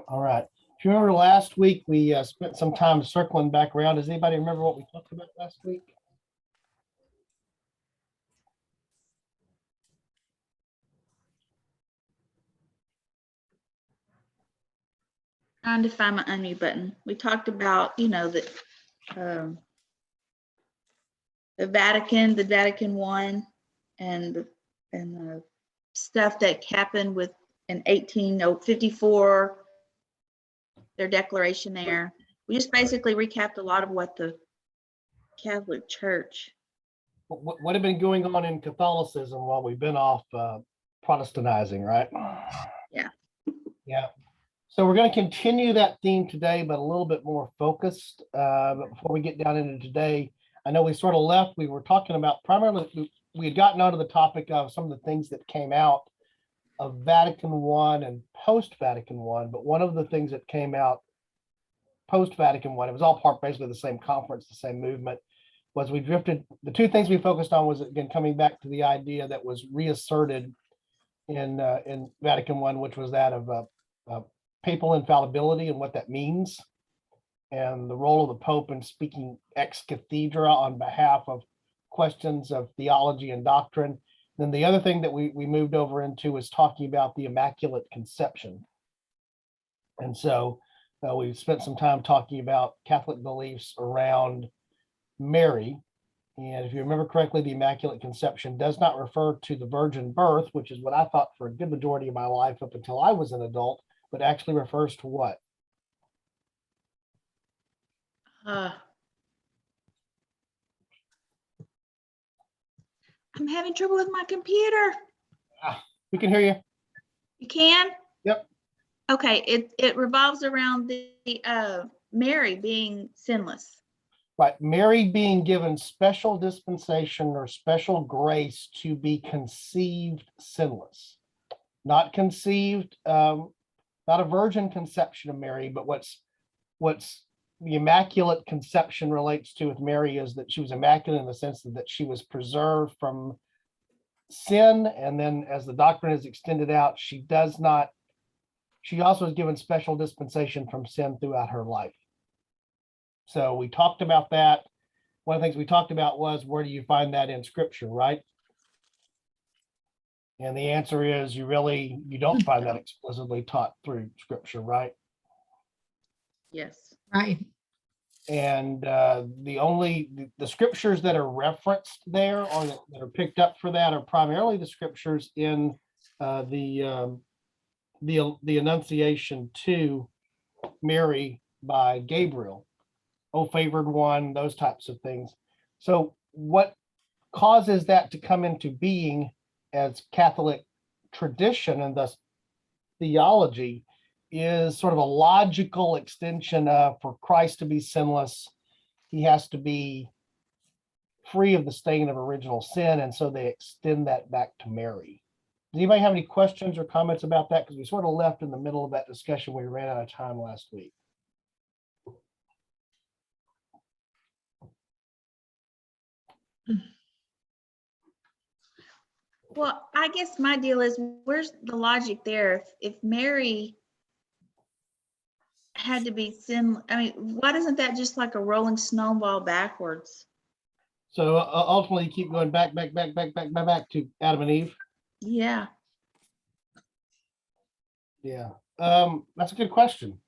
All right. If you remember last week, we spent some time circling back around. Does anybody remember what we talked about last week? Trying to find my unmute button. We talked about, the the Vatican I, and the stuff that happened in 1854, their declaration there. We just basically recapped a lot of what the Catholic Church. What had been going on in Catholicism while we've been off Protestantizing, right? Yeah. Yeah. So we're going to continue that theme today, but a little bit more focused. But before we get down into today, I know we sort of left. We were talking about primarily, we had gotten onto the topic of some of the things that came out of Vatican I and post-Vatican I. But one of the things that came out post-Vatican I, it was all part basically the same conference, the same movement, was we drifted. The two things we focused on was, again, coming back to the idea that was reasserted in Vatican I, which was that of papal infallibility and what that means, and the role of the Pope in speaking ex cathedra on behalf of questions of theology and doctrine. Then the other thing that we moved over into was talking about the Immaculate Conception. And so we spent some time talking about Catholic beliefs around Mary. And if you remember correctly, the Immaculate Conception does not refer to the virgin birth, which is what I thought for a good majority of my life up until I was an adult, but actually refers to what? I'm having trouble with my computer. We can hear you. You can? Yep. Okay, it revolves around the Mary being sinless. Right, Mary being given special dispensation or special grace to be conceived sinless. Not conceived, not a virgin conception of Mary, but what's the Immaculate Conception relates to with Mary is that she was immaculate in the sense that she was preserved from sin. And then as the doctrine is extended out, she also is given special dispensation from sin throughout her life. So we talked about that. One of the things we talked about was, where do you find that in scripture, right? And the answer is you don't find that explicitly taught through scripture, right? Yes. Right. And the scriptures that are referenced there or that are picked up for that are primarily the scriptures in the Annunciation to Mary by Gabriel. Oh, favored one, those types of things. So what causes that to come into being as Catholic tradition and thus theology is sort of a logical extension of, for Christ to be sinless, he has to be free of the stain of original sin. And so they extend that back to Mary. Does anybody have any questions or comments about that? Because we sort of left in the middle of that discussion. We ran out of time last week. Well, I guess my deal is, where's the logic there? If Mary had to be sin, I mean, why isn't that just like a rolling snowball backwards? So ultimately, you keep going back to Adam and Eve. Yeah. Yeah, that's a good question.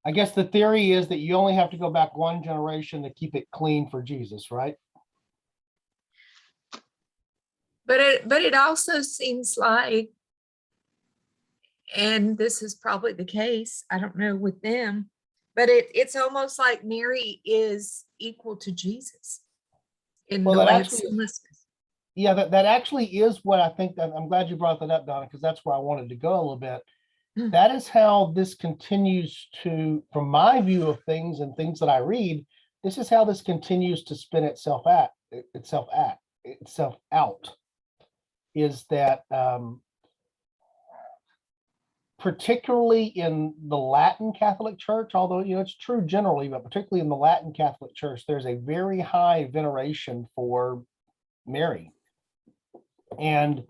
I guess the theory is that you only have to go back one generation to keep it clean for Jesus, right? But it also seems like, and this is probably the case, I don't know with them, but it's almost like Mary is equal to Jesus in the way of sinlessness. Yeah, that actually is what I think. That I'm glad you brought that up, Donna, because that's where I wanted to go a little bit. That is how this continues to, from my view of things and things that I read, this is how this continues to spin itself out, is that particularly in the Latin Catholic Church, although it's true generally, but particularly in the Latin Catholic Church, there's a very high veneration for Mary. And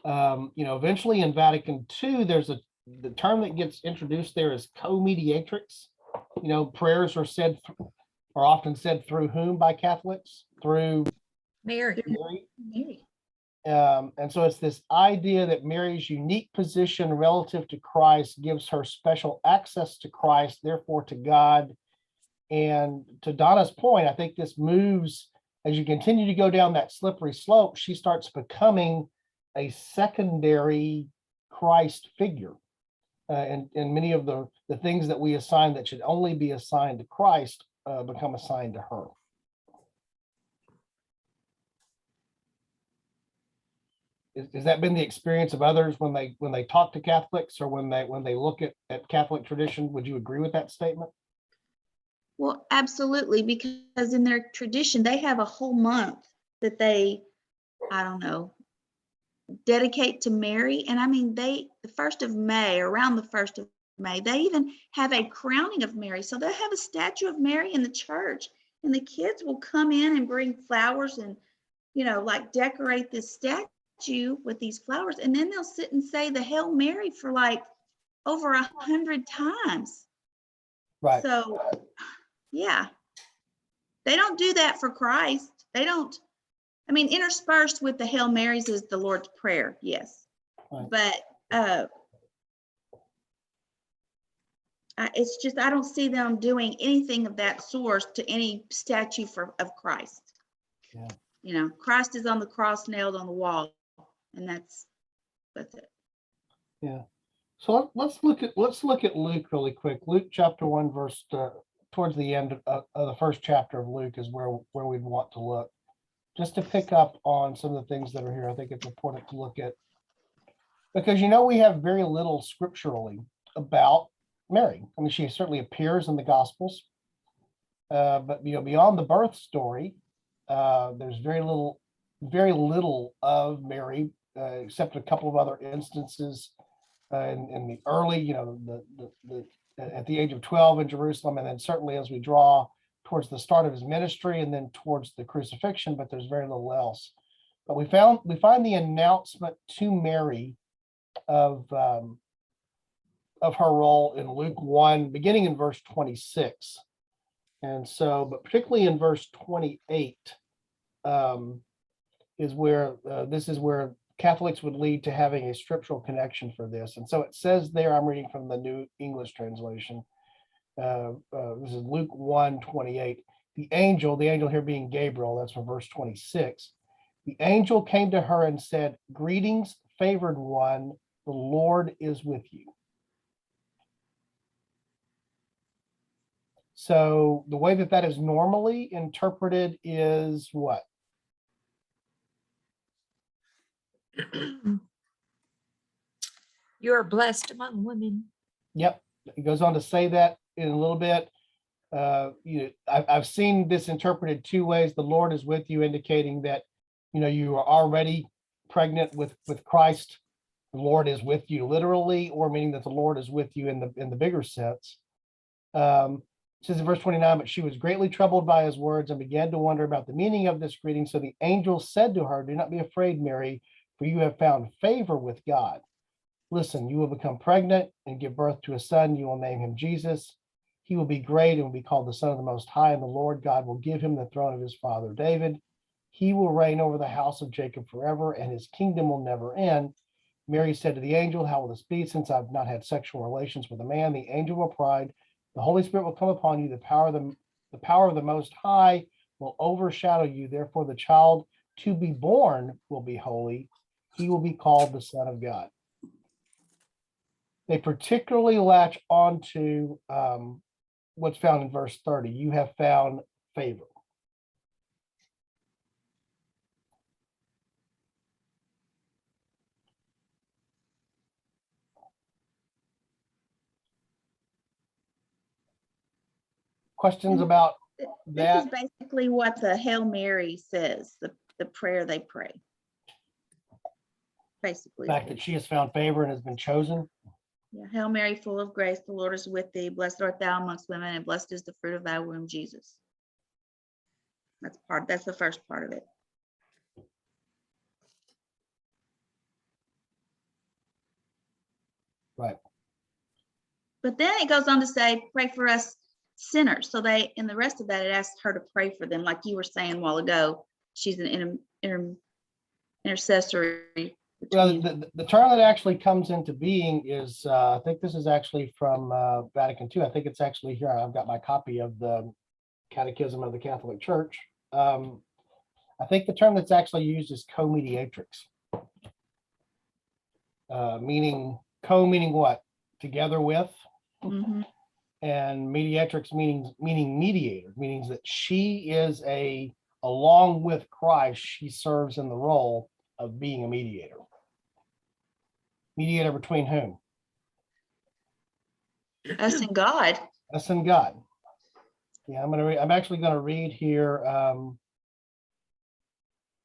eventually in Vatican II, there's the term that gets introduced there is co-mediatrix. You know, prayers are often said through whom by Catholics? Through Mary. Mary. Mary. And so it's this idea that Mary's unique position relative to Christ gives her special access to Christ, therefore to God. And to Donna's point, I think this moves, as you continue to go down that slippery slope, she starts becoming a secondary Christ figure. And many of the things that we assign that should only be assigned to Christ become assigned to her. Has that been the experience of others when they talk to Catholics, or when they look at Catholic tradition? Would you agree with that statement? Well, absolutely, because in their tradition, they have a whole month that they, I don't know, dedicate to Mary. And I mean, the 1st of May, around the 1st of May, they even have a crowning of Mary. So they'll have a statue of Mary in the church, and the kids will come in and bring flowers and, like decorate this statue with these flowers. And then they'll sit and say the Hail Mary for like over 100 times. Right. So, yeah, they don't do that for Christ. They don't. I mean, interspersed with the Hail Marys is the Lord's Prayer, yes. Right. But it's just, I don't see them doing anything of that sort to any statue of Christ. Yeah. Christ is on the cross, nailed on the wall, and that's it. Yeah. So let's look at Luke really quick. Luke chapter 1, verse towards the end of the first chapter of Luke is where we'd want to look, just to pick up on some of the things that are here. I think it's important to look at, because we have very little scripturally about Mary. I mean, she certainly appears in the Gospels, but beyond the birth story, there's very little of Mary, except a couple of other instances in the early, at the age of 12 in Jerusalem, and then certainly as we draw towards the start of his ministry and then towards the crucifixion, but there's very little else. But we find the announcement to Mary of her role in Luke 1, beginning in verse 26. And so, but particularly in verse 28 is where this is where Catholics would lead to having a scriptural connection for this. And so it says there, I'm reading from the New English Translation. This is Luke 1:28. The angel here being Gabriel, that's from verse 26. The angel came to her and said, "Greetings, favored one, the Lord is with you." So the way that is normally interpreted is what? You are blessed among women. Yep. It goes on to say that in a little bit. I've seen this interpreted two ways. The Lord is with you, indicating that, you are already pregnant with Christ. The Lord is with you literally, or meaning that the Lord is with you in the bigger sense. It says in verse 29, but she was greatly troubled by his words and began to wonder about the meaning of this greeting. So the angel said to her, "Do not be afraid, Mary, for you have found favor with God. Listen, you will become pregnant and give birth to a son. You will name him Jesus. He will be great and will be called the Son of the Most High, and the Lord God will give him the throne of his father David. He will reign over the house of Jacob forever, and his kingdom will never end." Mary said to the angel, "How will this be, since I've not had sexual relations with a man?" The angel replied, "The Holy Spirit will come upon you. The power of the Most High will overshadow you. Therefore, the child to be born will be holy. He will be called the Son of God." They particularly latch onto what's found in verse 30. You have found favor. Questions about that? This is basically what the Hail Mary says, the prayer they pray. Basically. The fact that she has found favor and has been chosen. Yeah. Hail Mary, full of grace, the Lord is with thee. Blessed art thou amongst women, and blessed is the fruit of thy womb, Jesus. That's the first part of it. Right. But then it goes on to say, pray for us sinners. So they, in the rest of that, it asks her to pray for them. Like you were saying a while ago, she's an intercessory. Well, the term that actually comes into being is, I think this is actually from Vatican II. I think it's actually here. I've got my copy of the Catechism of the Catholic Church. I think the term that's actually used is co-mediatrix, meaning what? Together with, Mhm. and mediatrix meaning mediator, meaning that she is along with Christ, she serves in the role of being a mediator. Mediator between whom? Us and God. Us and God. Yeah, I'm actually going to read here.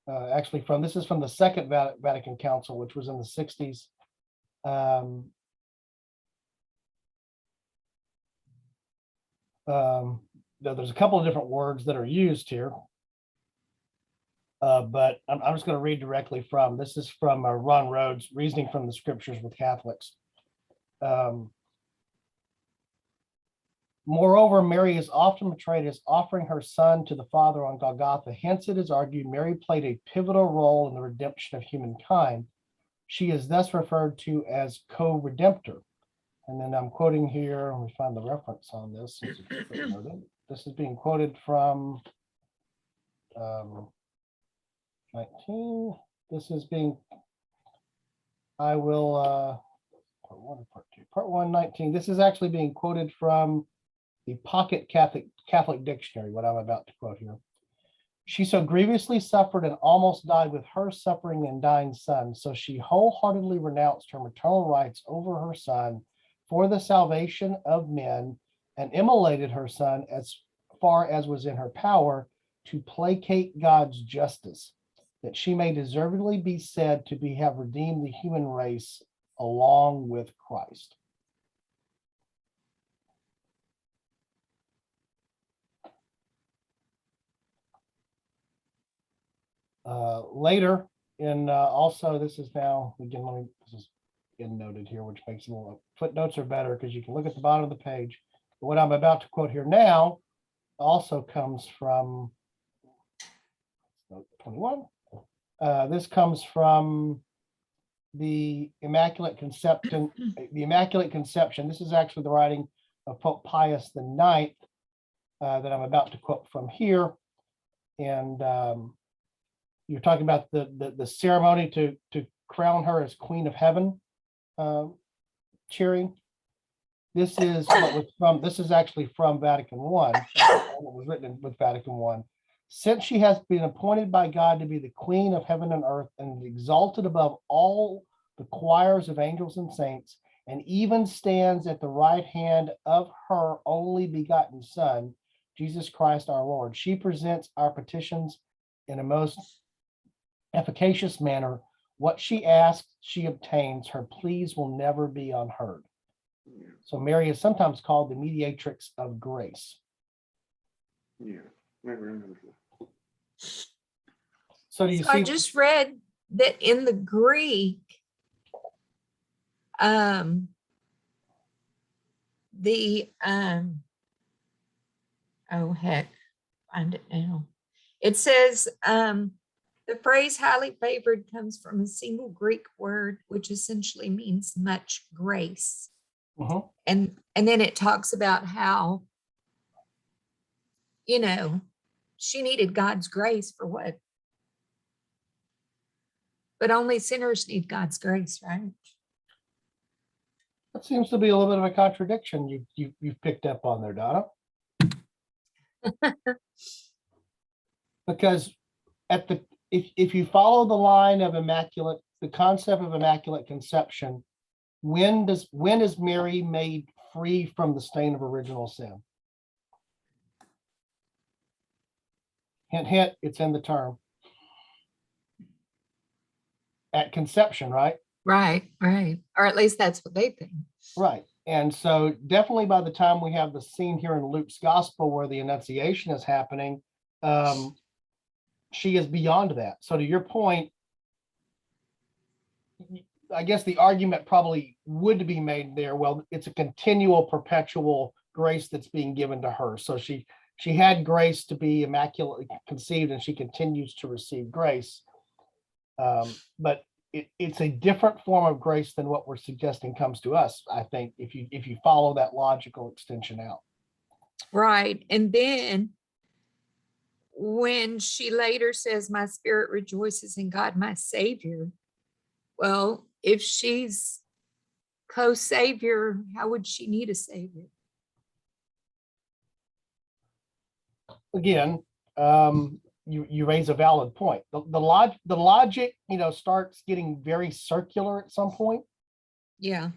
Actually, this is from the Second Vatican Council, which was in the 60s. There's a couple of different words that are used here, but I'm just going to read directly from. This is from Ron Rhodes, Reasoning from the Scriptures with Catholics. Moreover, Mary is often portrayed as offering her son to the Father on Golgotha. Hence, it is argued Mary played a pivotal role in the redemption of humankind. She is thus referred to as co-redemptor. And then I'm quoting here, let me find the reference on this. Since it's footnoted. This is being quoted from 19. This is being, I will, part one and part two. Part 1, 19. This is actually being quoted from the Pocket Catholic Dictionary, what I'm about to quote here. She so grievously suffered and almost died with her suffering and dying son. So she wholeheartedly renounced her maternal rights over her son for the salvation of men and immolated her son as far as was in her power to placate God's justice, that she may deservedly be said to have redeemed the human race along with Christ. Later in also, this is now again, this is noted here, which makes it a little, footnotes are better because you can look at the bottom of the page. But what I'm about to quote here now also comes from note 21. This comes from the Immaculate Conception. The Immaculate Conception. This is actually the writing of Pope Pius IX that I'm about to quote from here, and you're talking about the ceremony to crown her as Queen of Heaven. Cheering. This is what was from. This is actually from Vatican I. What was written with Vatican I. Since she has been appointed by God to be the Queen of heaven and earth, and exalted above all the choirs of angels and saints, and even stands at the right hand of her only begotten Son, Jesus Christ our Lord, she presents our petitions in a most efficacious manner. What she asks, she obtains. Her pleas will never be unheard. So Mary is sometimes called the mediatrix of grace. Yeah, I remember that. So do you see? I just read that in the Greek, oh heck, find it now. It says, the phrase highly favored comes from a single Greek word, which essentially means much grace. Uh-huh. And then it talks about how, she needed God's grace for what? But only sinners need God's grace, right? That seems to be a little bit of a contradiction you've picked up on there, Donna. Because if you follow the line of the concept of immaculate conception, when is Mary made free from the stain of original sin? Hint, hint, it's in the term. At conception, right? Right. Or at least that's what they think. Right. And so definitely by the time we have the scene here in Luke's gospel where the Annunciation is happening, she is beyond that. So to your point, I guess the argument probably would be made there. Well, it's a continual, perpetual grace that's being given to her. So she had grace to be immaculately conceived, and she continues to receive grace. But it's a different form of grace than what we're suggesting comes to us, I think, if you follow that logical extension out. Right. And then when she later says, my spirit rejoices in God, my Savior. Well, if she's co-savior, how would she need a savior? Again, you raise a valid point. The logic, starts getting very circular at some point. Yeah.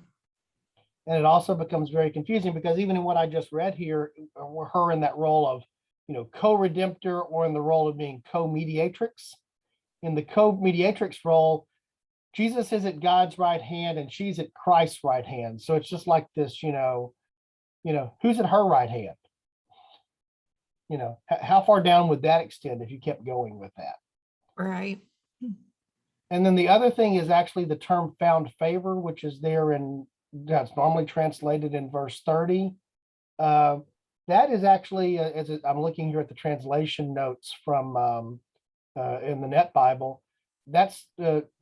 And it also becomes very confusing because even in what I just read here, her in that role of, co-redemptor, or in the role of being co-mediatrix. In the co-mediatrix role, Jesus is at God's right hand and she's at Christ's right hand. So it's just like this, who's at her right hand? How far down would that extend if you kept going with that? Right. And then the other thing is actually the term found favor, which is there that's normally translated in verse 30. That is actually, I'm looking here at the translation notes from in the Net Bible. That's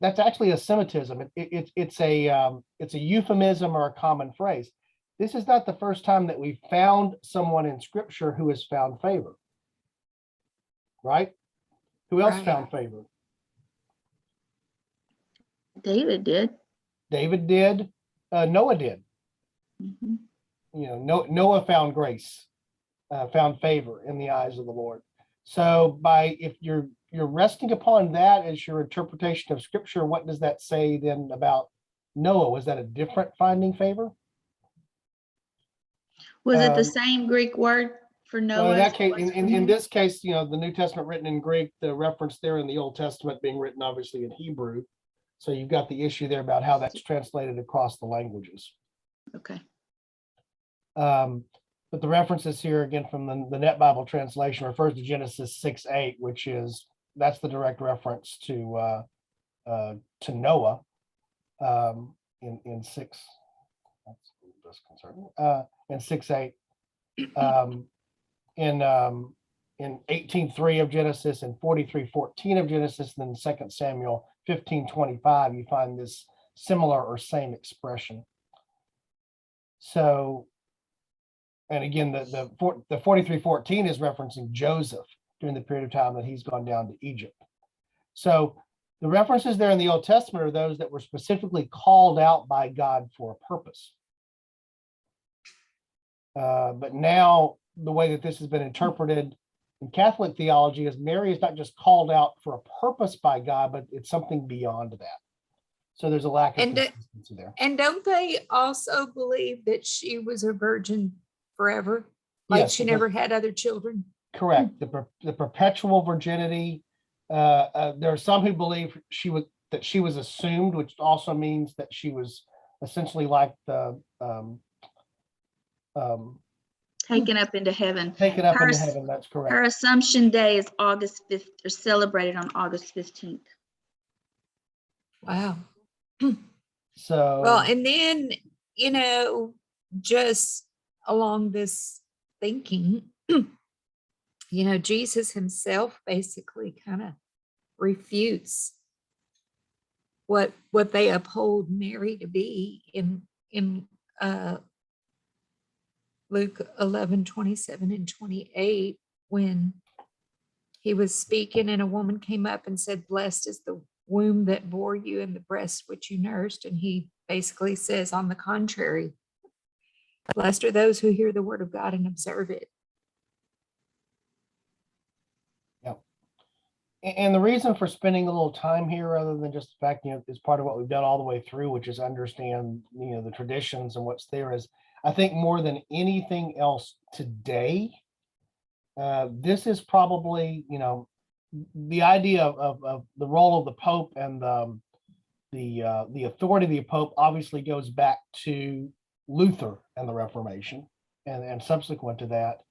actually a Semitism. It's a euphemism or a common phrase. This is not the first time that we found someone in Scripture who has found favor, right? Who else Right. found favor? David did. David did. Noah did. Mhm. Noah found grace, found favor in the eyes of the Lord. So if you're resting upon that as your interpretation of Scripture, what does that say then about Noah? Was that a different finding favor? Was it the same Greek word for Well, Noah? in as that it case, was for in him? this case, the New Testament written in Greek, the reference there in the Old Testament being written obviously in Hebrew. So you've got the issue there about how that's translated across the languages. Okay. But the references here again from the Net Bible translation refers to Genesis 6:8, that's the direct reference to Noah in 6. That's disconcerting. In 6:8. In 18:3 of Genesis and 43:14 of Genesis, and then 2 Samuel 15:25, you find this similar or same expression. So, and again, the 43:14 is referencing Joseph during the period of time that he's gone down to Egypt. So the references there in the Old Testament are those that were specifically called out by God for a purpose. But now the way that this has been interpreted in Catholic theology is Mary is not just called out for a purpose by God, but it's something beyond that. So there's a lack of consistency there. And don't they also believe that she was a virgin forever? Like Yes, she never had other children? Correct. The perpetual virginity. There are some who believe that she was assumed, which also means that she was essentially like the Taken up into heaven. taken up Her- into heaven. That's correct. Her Assumption Day is August 5th, or celebrated on August 15th. Wow. So Well, and then, just along this thinking, Jesus himself basically kind of refutes what they uphold Mary to be in Luke 11:27 and 28, when he was speaking and a woman came up and said, blessed is the womb that bore you and the breast which you nursed. And he basically says, on the contrary, blessed are those who hear the word of God and observe it. And the reason for spending a little time here, other than just the fact, is part of what we've done all the way through, which is understand, the traditions and what's there, is I think more than anything else today, this is probably, the idea of the role of the Pope and the authority of the Pope obviously goes back to Luther and the Reformation and subsequent to that.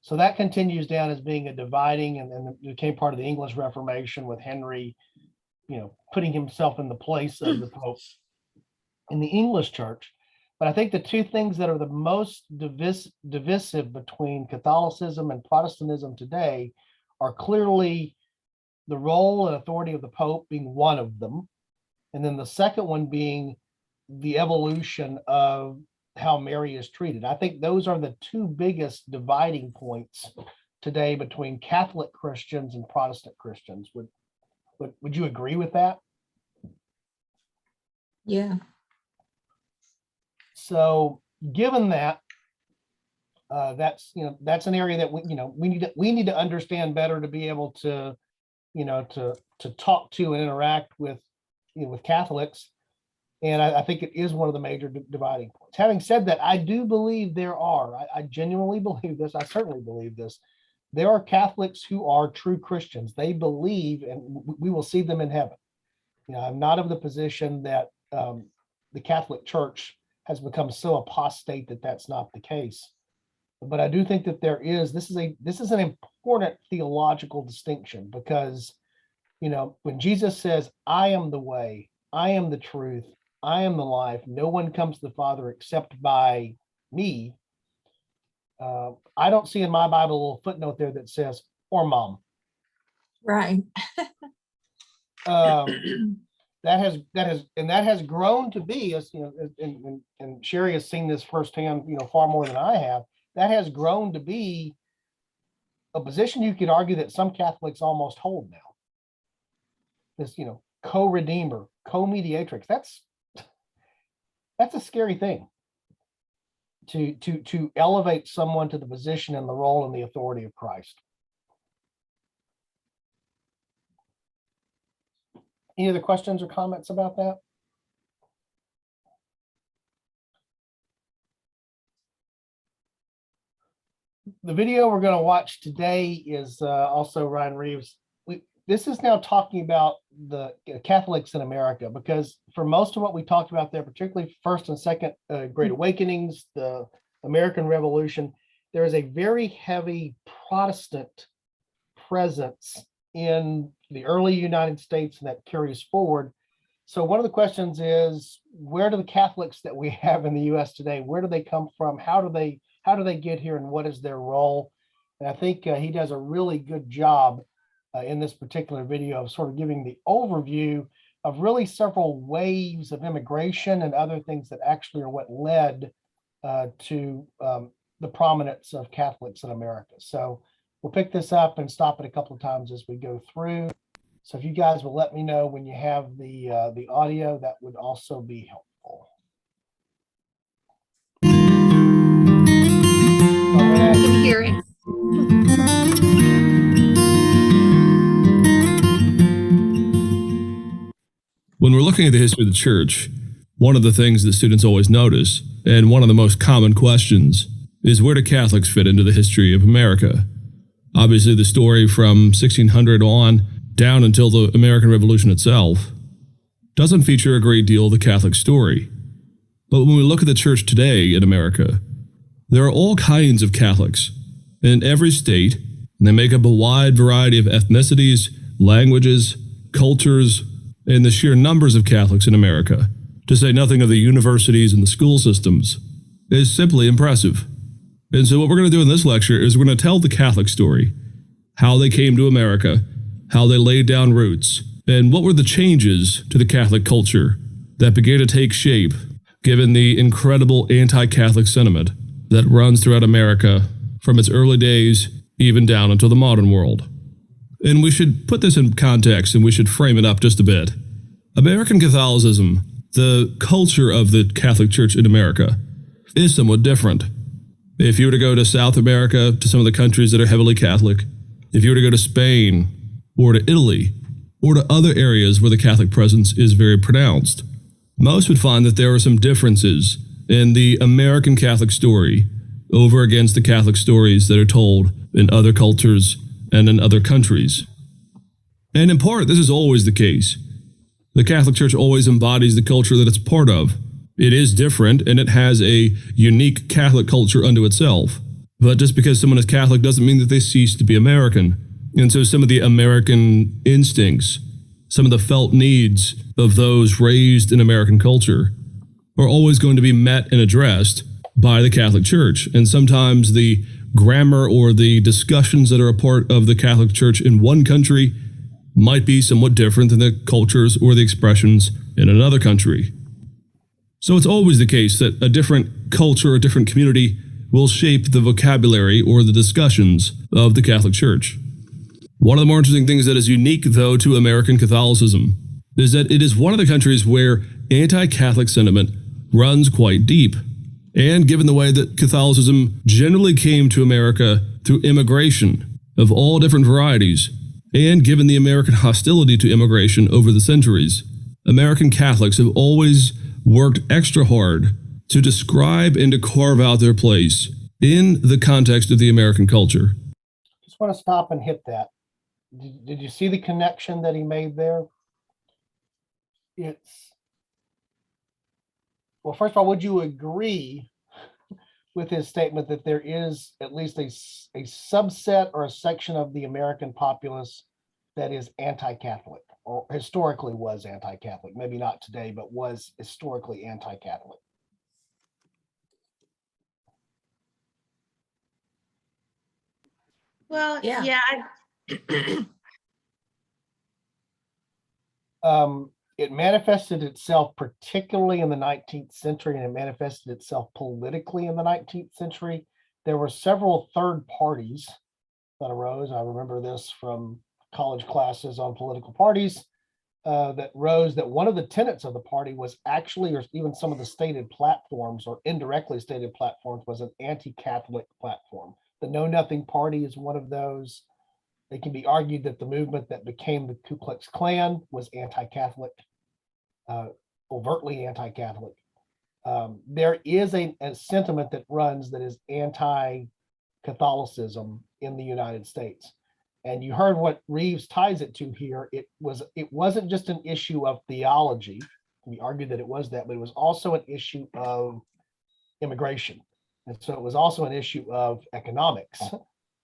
So that continues down as being a dividing, and then became part of the English Reformation with Henry, putting himself in the place of the Pope in the English church. But I think the two things that are the most divisive between Catholicism and Protestantism today are clearly the role and authority of the Pope being one of them. And then the second one being the evolution of how Mary is treated. I think those are the two biggest dividing points today between Catholic Christians and Protestant Christians. Would you agree with that? Yeah. So given that, that's an area that we need to understand better to be able to to talk to and interact with with Catholics. And I think it is one of the major dividing points. Having said that, I do believe there are, I genuinely believe this, I certainly believe this, there are Catholics who are true Christians. They believe, and we will see them in heaven. I'm not of the position that the Catholic Church has become so apostate that that's not the case. But I do think that this is an important theological distinction, because, when Jesus says, I am the way, I am the truth, I am the life, no one comes to the Father except by me. I don't see in my Bible a little footnote there that says, or mom. Right. That has grown to be, as and Sherry has seen this firsthand, far more than I have. That has grown to be a position you could argue that some Catholics almost hold now. This, co-redeemer, co-mediatrix. That's a scary thing. To elevate someone to the position and the role and the authority of Christ. Any other questions or comments about that? The video we're going to watch today is also Ryan Reeves. This is now talking about the Catholics in America, because for most of what we talked about there, particularly first and second Great Awakenings, the American Revolution, there is a very heavy Protestant presence in the early United States, and that carries forward. So one of the questions is, where do the Catholics that we have in the U.S. today, where do they come from? How do they get here, and what is their role? And I think he does a really good job in this particular video of sort of giving the overview of really several waves of immigration and other things that actually are what led to the prominence of Catholics in America. So we'll pick this up and stop it a couple of times as we go through. So if you guys will let me know when you have the audio, that would also be helpful. I can hear it. When we're looking at the history of the church, one of the things that students always notice, and one of the most common questions, is where do Catholics fit into the history of America? Obviously, the story from 1600 on down until the American Revolution itself doesn't feature a great deal of the Catholic story. But when we look at the church today in America, there are all kinds of Catholics in every state, and they make up a wide variety of ethnicities, languages, cultures, and the sheer numbers of Catholics in America, to say nothing of the universities and the school systems, is simply impressive. And so what we're going to do in this lecture is we're going to tell the Catholic story, how they came to America, how they laid down roots, and what were the changes to the Catholic culture that began to take shape given the incredible anti-Catholic sentiment that runs throughout America from its early days even down into the modern world. And we should put this in context, and we should frame it up just a bit. American Catholicism, the culture of the Catholic Church in America, is somewhat different. If you were to go to South America, to some of the countries that are heavily Catholic, if you were to go to Spain, or to Italy, or to other areas where the Catholic presence is very pronounced, most would find that there are some differences in the American Catholic story over against the Catholic stories that are told in other cultures and in other countries. And in part, this is always the case. The Catholic Church always embodies the culture that it's part of. It is different, and it has a unique Catholic culture unto itself. But just because someone is Catholic doesn't mean that they cease to be American. And so some of the American instincts, some of the felt needs of those raised in American culture are always going to be met and addressed by the Catholic Church. And sometimes the grammar or the discussions that are a part of the Catholic Church in one country might be somewhat different than the cultures or the expressions in another country. So it's always the case that a different culture, a different community will shape the vocabulary or the discussions of the Catholic Church. One of the more interesting things that is unique, though, to American Catholicism is that it is one of the countries where anti-Catholic sentiment runs quite deep. And given the way that Catholicism generally came to America through immigration of all different varieties, and given the American hostility to immigration over the centuries, American Catholics have always worked extra hard to describe and to carve out their place in the context of the American culture. Just want to stop and hit that. Did you see the connection that he made there? Well, first of all, would you agree with his statement that there is at least a subset or a section of the American populace that is anti-Catholic, or historically was anti-Catholic? Maybe not today, but was historically anti-Catholic. Well, Yeah. yeah, It manifested itself particularly in the 19th century, and it manifested itself politically in the 19th century. There were several third parties that arose. I remember this from college classes on political parties that rose, that one of the tenets of the party was actually, or even some of the stated platforms or indirectly stated platforms, was an anti-Catholic platform. The Know Nothing Party is one of those. It can be argued that the movement that became the Ku Klux Klan was anti-Catholic, overtly anti-Catholic. There is a sentiment that runs that is anti-Catholicism in the United States. And you heard what Reeves ties it to here. It wasn't just an issue of theology. We argued that it was that, but it was also an issue of immigration. And so it was also an issue of economics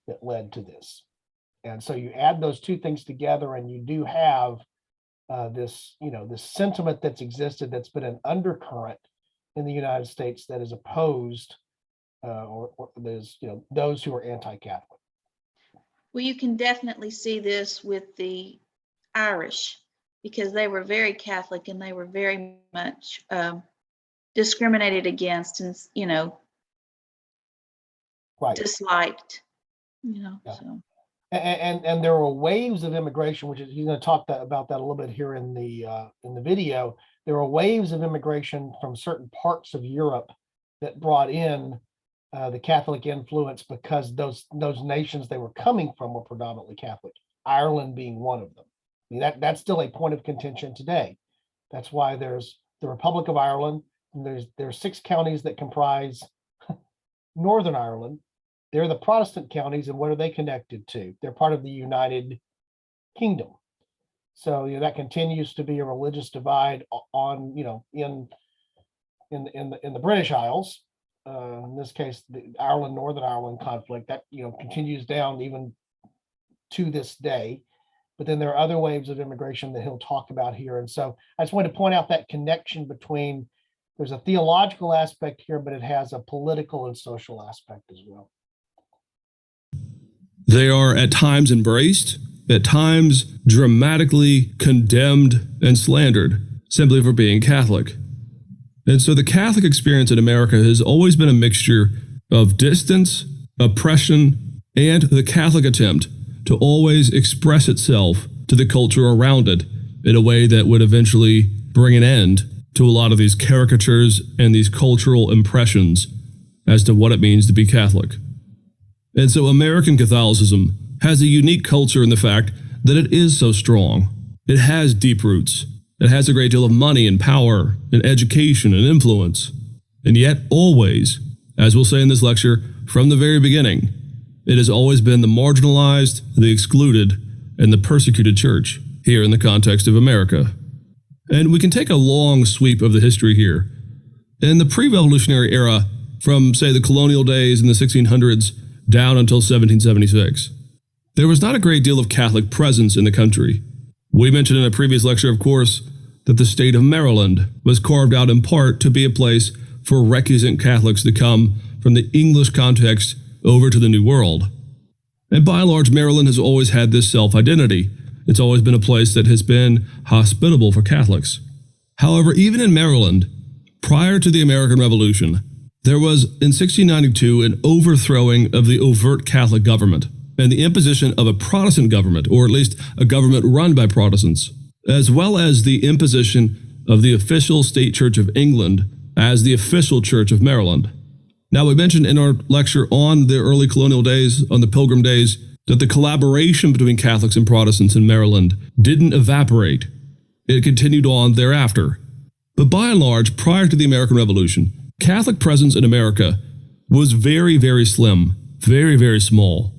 that led to this. And so you add those two things together, and you do have this sentiment that's existed, that's been an undercurrent in the United States that is opposed, or there's those who are anti-Catholic. well, you can definitely see this with the Irish, because they were very Catholic and they were very much discriminated against and, Right. disliked, Yeah. so. And there were waves of immigration, which is, he's going to talk about that a little bit here in the video. There were waves of immigration from certain parts of Europe that brought in the Catholic influence, because those nations they were coming from were predominantly Catholic, Ireland being one of them. I mean, that's still a point of contention today. That's why there's the Republic of Ireland, and there's 6 counties that comprise Northern Ireland. They're the Protestant counties, and what are they connected to? They're part of the United Kingdom. So that continues to be a religious divide on in the British Isles. In this case, the Northern Ireland conflict that continues down even to this day. But then there are other waves of immigration that he'll talk about here. And so I just wanted to point out that connection between, there's a theological aspect here, but it has a political and social aspect as well. They are at times embraced, at times dramatically condemned and slandered simply for being Catholic. And so the Catholic experience in America has always been a mixture of distance, oppression, and the Catholic attempt to always express itself to the culture around it in a way that would eventually bring an end to a lot of these caricatures and these cultural impressions as to what it means to be Catholic. And so American Catholicism has a unique culture in the fact that it is so strong. It has deep roots. It has a great deal of money and power and education and influence. And yet always, as we'll say in this lecture, from the very beginning, it has always been the marginalized, the excluded, and the persecuted church here in the context of America. And we can take a long sweep of the history here. In the pre-revolutionary era, from, say, the colonial days in the 1600s down until 1776, there was not a great deal of Catholic presence in the country. We mentioned in a previous lecture, of course, that the state of Maryland was carved out in part to be a place for recusant Catholics to come from the English context over to the New World. And by and large, Maryland has always had this self-identity. It's always been a place that has been hospitable for Catholics. However, even in Maryland, prior to the American Revolution, there was in 1692 an overthrowing of the overt Catholic government and the imposition of a Protestant government, or at least a government run by Protestants, as well as the imposition of the official state church of England as the official church of Maryland. Now, we mentioned in our lecture on the early colonial days, on the Pilgrim days, that the collaboration between Catholics and Protestants in Maryland didn't evaporate. It continued on thereafter. But by and large, prior to the American Revolution, Catholic presence in America was very, very slim, very, very small.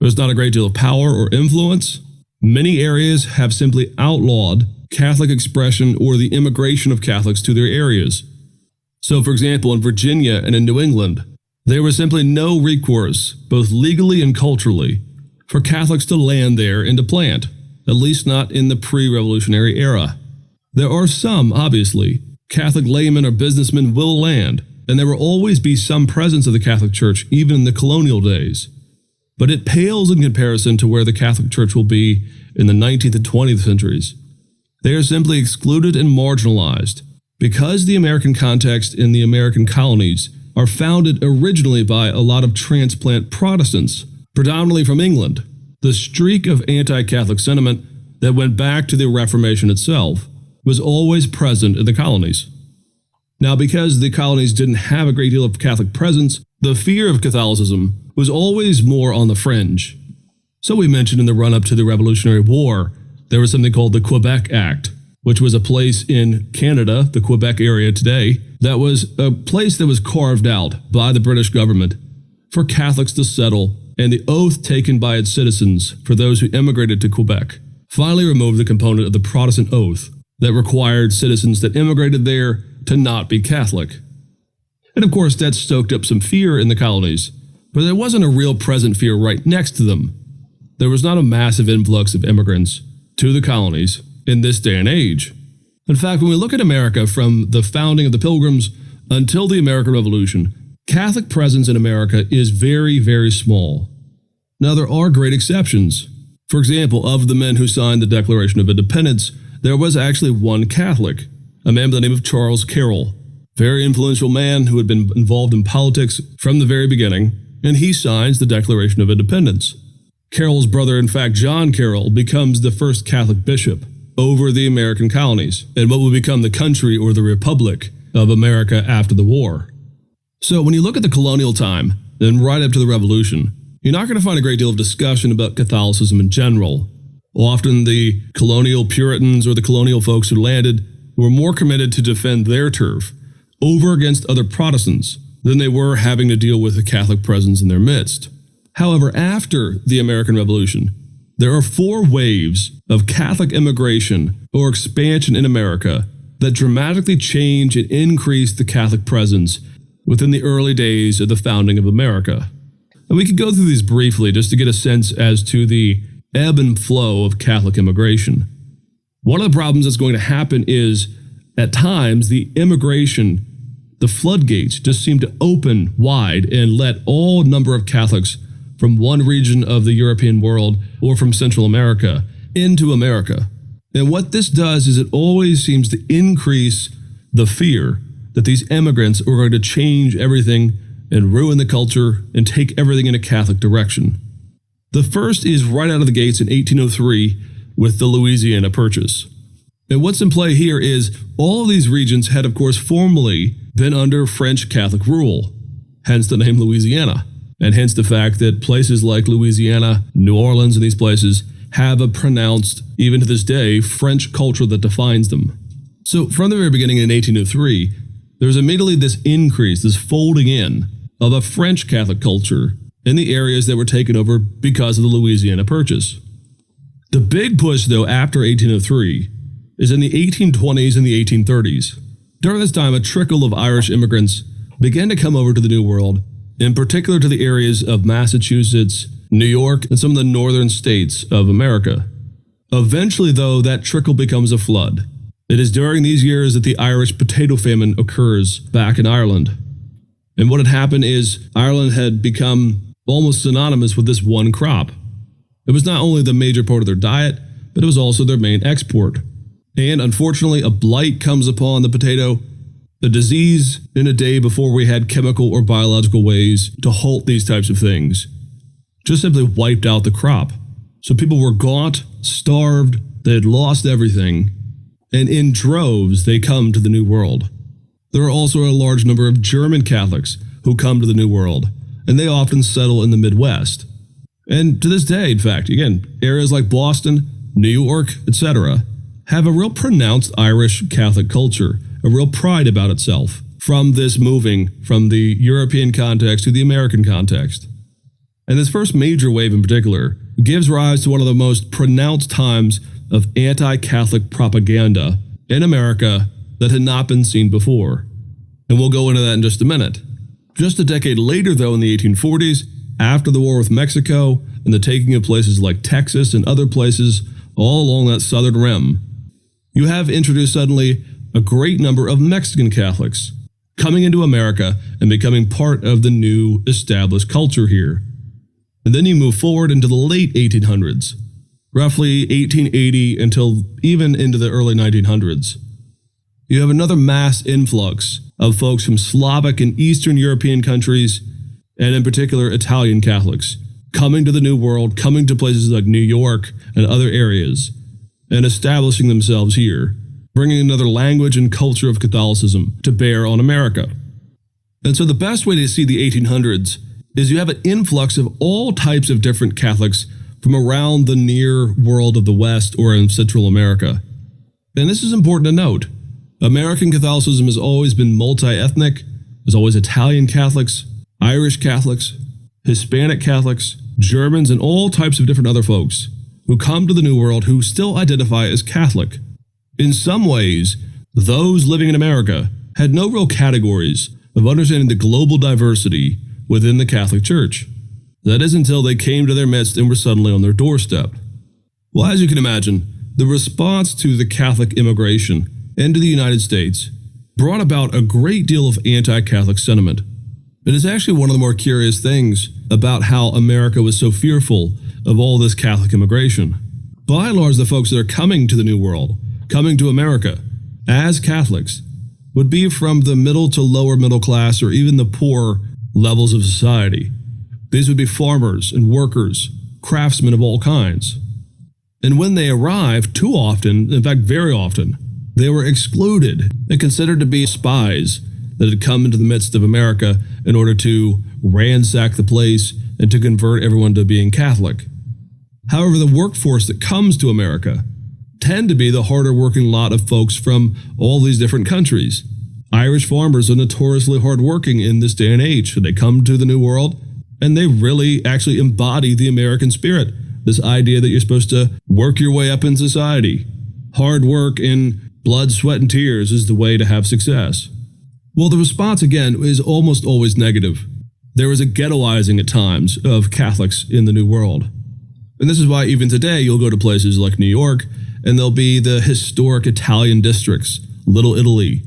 There was not a great deal of power or influence. Many areas have simply outlawed Catholic expression or the immigration of Catholics to their areas. So, for example, in Virginia and in New England, there was simply no recourse, both legally and culturally, for Catholics to land there and to plant, at least not in the pre-revolutionary era. There are some, obviously, Catholic laymen or businessmen will land, and there will always be some presence of the Catholic Church even in the colonial days. But it pales in comparison to where the Catholic Church will be in the 19th and 20th centuries. They are simply excluded and marginalized because the American context in the American colonies are founded originally by a lot of transplant Protestants, predominantly from England. The streak of anti-Catholic sentiment that went back to the Reformation itself was always present in the colonies. Now, because the colonies didn't have a great deal of Catholic presence, the fear of Catholicism was always more on the fringe. So we mentioned in the run-up to the Revolutionary War, there was something called the Quebec Act, which was a place in Canada, the Quebec area today, that was a place that was carved out by the British government for Catholics to settle, and the oath taken by its citizens for those who immigrated to Quebec finally removed the component of the Protestant oath that required citizens that immigrated there to not be Catholic. And of course, that stoked up some fear in the colonies, but there wasn't a real present fear right next to them. There was not a massive influx of immigrants to the colonies in this day and age. In fact, when we look at America from the founding of the Pilgrims until the American Revolution, Catholic presence in America is very, very small. Now, there are great exceptions. For example, of the men who signed the Declaration of Independence, there was actually one Catholic, a man by the name of Charles Carroll, very influential man who had been involved in politics from the very beginning, and he signs the Declaration of Independence. Carroll's brother, in fact, John Carroll, becomes the first Catholic bishop over the American colonies and what will become the country or the Republic of America after the war. So when you look at the colonial time, then right up to the Revolution, you're not going to find a great deal of discussion about Catholicism in general. Often the colonial Puritans or the colonial folks who landed were more committed to defend their turf over against other Protestants than they were having to deal with a Catholic presence in their midst. However, after the American Revolution, there are 4 waves of Catholic immigration or expansion in America that dramatically change and increase the Catholic presence within the early days of the founding of America. And we could go through these briefly just to get a sense as to the ebb and flow of Catholic immigration. One of the problems that's going to happen is, at times, the immigration, the floodgates just seem to open wide and let all number of Catholics from one region of the European world or from Central America into America. And what this does is it always seems to increase the fear that these immigrants are going to change everything and ruin the culture and take everything in a Catholic direction. The first is right out of the gates in 1803 with the Louisiana Purchase. And what's in play here is all of these regions had, of course, formerly been under French Catholic rule, hence the name Louisiana, and hence the fact that places like Louisiana, New Orleans, and these places have a pronounced, even to this day, French culture that defines them. So from the very beginning in 1803, there's immediately this increase, this folding in of a French Catholic culture in the areas that were taken over because of the Louisiana Purchase. The big push, though, after 1803 is in the 1820s and the 1830s. During this time, a trickle of Irish immigrants began to come over to the New World, in particular to the areas of Massachusetts, New York, and some of the northern states of America. Eventually, though, that trickle becomes a flood, It is during these years that the Irish potato famine occurs back in Ireland. And what had happened is Ireland had become almost synonymous with this one crop. It was not only the major part of their diet, but it was also their main export. And unfortunately, a blight comes upon the potato, a disease in a day before we had chemical or biological ways to halt these types of things. Just simply wiped out the crop. So people were gaunt, starved, they had lost everything, and in droves they come to the New World. There are also a large number of German Catholics who come to the New World, and they often settle in the Midwest. And to this day, in fact, again, areas like Boston, New York, etc., have a real pronounced Irish Catholic culture, a real pride about itself from this moving from the European context to the American context. And this first major wave in particular gives rise to one of the most pronounced times of anti-Catholic propaganda in America that had not been seen before. And we'll go into that in just a minute. Just a decade later, though, in the 1840s, after the war with Mexico and the taking of places like Texas and other places all along that southern rim, you have introduced suddenly a great number of Mexican Catholics coming into America and becoming part of the new established culture here. And then you move forward into the late 1800s, roughly 1880 until even into the early 1900s. You have another mass influx of folks from Slavic and Eastern European countries, and in particular Italian Catholics, coming to the New World, coming to places like New York and other areas, and establishing themselves here, bringing another language and culture of Catholicism to bear on America. And so the best way to see the 1800s is you have an influx of all types of different Catholics from around the near world of the West or in Central America. And this is important to note. American Catholicism has always been multi-ethnic. There's always Italian Catholics, Irish Catholics, Hispanic Catholics, Germans, and all types of different other folks who come to the New World who still identify as Catholic. In some ways, those living in America had no real categories of understanding the global diversity within the Catholic Church. That is until they came to their midst and were suddenly on their doorstep. Well, as you can imagine, the response to the Catholic immigration into the United States brought about a great deal of anti-Catholic sentiment. It is actually one of the more curious things about how America was so fearful of all this Catholic immigration. By and large, the folks that are coming to the New World, coming to America as Catholics, would be from the middle to lower middle class or even the poor levels of society. These would be farmers and workers, craftsmen of all kinds. And when they arrived, too often, in fact very often, they were excluded and considered to be spies that had come into the midst of America in order to ransack the place and to convert everyone to being Catholic. However, the workforce that comes to America tend to be the harder working lot of folks from all these different countries. Irish farmers are notoriously hardworking in this day and age, so they come to the New World and they really actually embody the American spirit. This idea that you're supposed to work your way up in society. Hard work and blood, sweat, and tears is the way to have success. Well, the response, again, is almost always negative. There is a ghettoizing at times of Catholics in the New World. And this is why even today you'll go to places like New York and there'll be the historic Italian districts, Little Italy,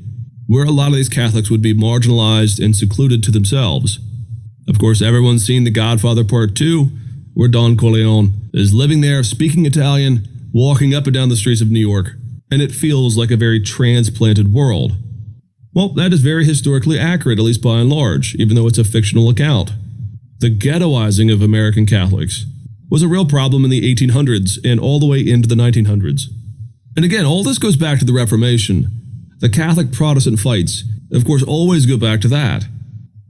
where a lot of these Catholics would be marginalized and secluded to themselves. Of course, everyone's seen The Godfather Part 2, where Don Corleone is living there, speaking Italian, walking up and down the streets of New York, and it feels like a very transplanted world. Well, that is very historically accurate, at least by and large, even though it's a fictional account. The ghettoizing of American Catholics was a real problem in the 1800s and all the way into the 1900s. And again, all this goes back to the Reformation. The Catholic-Protestant fights, of course, always go back to that.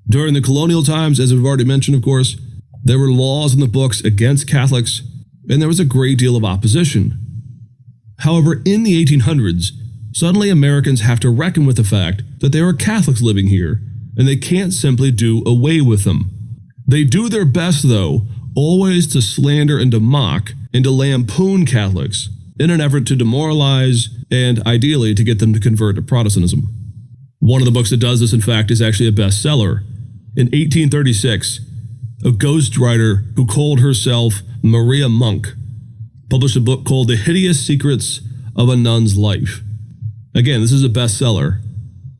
During the colonial times, as we've already mentioned, of course, there were laws in the books against Catholics, and there was a great deal of opposition. However, in the 1800s, suddenly Americans have to reckon with the fact that there are Catholics living here, and they can't simply do away with them. They do their best, though, always to slander and to mock and to lampoon Catholics in an effort to demoralize and, ideally, to get them to convert to Protestantism. One of the books that does this, in fact, is actually a bestseller. In 1836, a ghostwriter who called herself Maria Monk published a book called The Hideous Secrets of a Nun's Life. Again, this is a bestseller.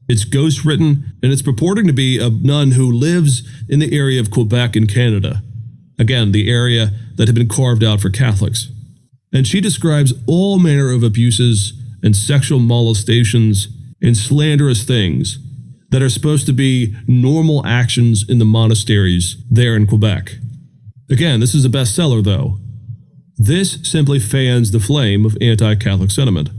It's ghost written, and it's purporting to be a nun who lives in the area of Quebec in Canada. Again, the area that had been carved out for Catholics. And she describes all manner of abuses and sexual molestations and slanderous things that are supposed to be normal actions in the monasteries there in Quebec. Again, this is a bestseller though. This simply fans the flame of anti-Catholic sentiment.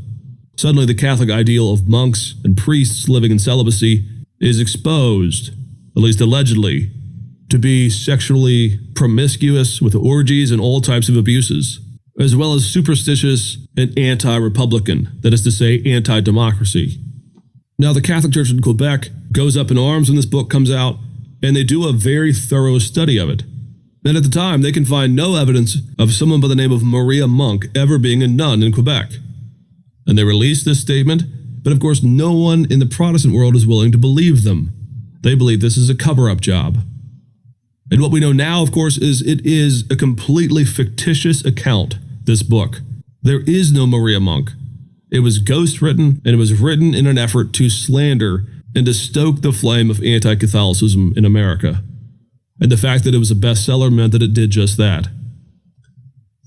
Suddenly the Catholic ideal of monks and priests living in celibacy is exposed, at least allegedly, to be sexually promiscuous with orgies and all types of abuses, as well as superstitious and anti-republican, that is to say, anti-democracy. Now, the Catholic Church in Quebec goes up in arms when this book comes out, and they do a very thorough study of it. And at the time, they can find no evidence of someone by the name of Maria Monk ever being a nun in Quebec. And they release this statement, but of course no one in the Protestant world is willing to believe them. They believe this is a cover-up job. And what we know now, of course, is it is a completely fictitious account, this book. There is no Maria Monk. It was ghost-written, and it was written in an effort to slander and to stoke the flame of anti-Catholicism in America. And the fact that it was a bestseller meant that it did just that.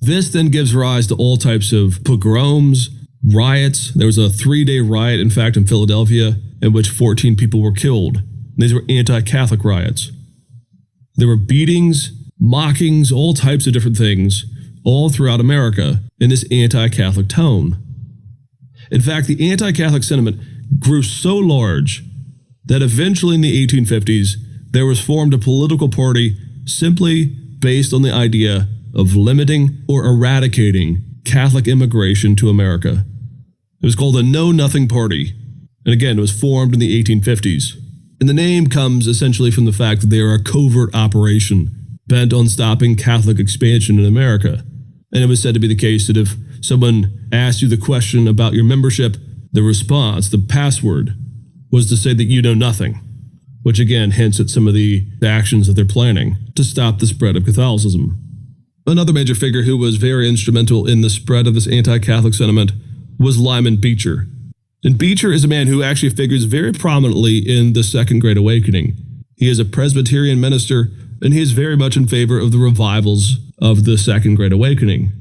This then gives rise to all types of pogroms, riots. There was a 3-day riot, in fact, in Philadelphia, in which 14 people were killed. These were anti-Catholic riots. There were beatings, mockings, all types of different things, all throughout America in this anti-Catholic tone. In fact, the anti-Catholic sentiment grew so large that eventually in the 1850s, there was formed a political party simply based on the idea of limiting or eradicating Catholic immigration to America. It was called the Know Nothing Party, and again, it was formed in the 1850s. And the name comes essentially from the fact that they are a covert operation bent on stopping Catholic expansion in America. And it was said to be the case that if someone asked you the question about your membership, the response, the password, was to say that you know nothing, which again hints at some of the actions that they're planning to stop the spread of Catholicism. Another major figure who was very instrumental in the spread of this anti-Catholic sentiment was Lyman Beecher. And Beecher is a man who actually figures very prominently in the Second Great Awakening. He is a Presbyterian minister, and he is very much in favor of the revivals of the Second Great Awakening.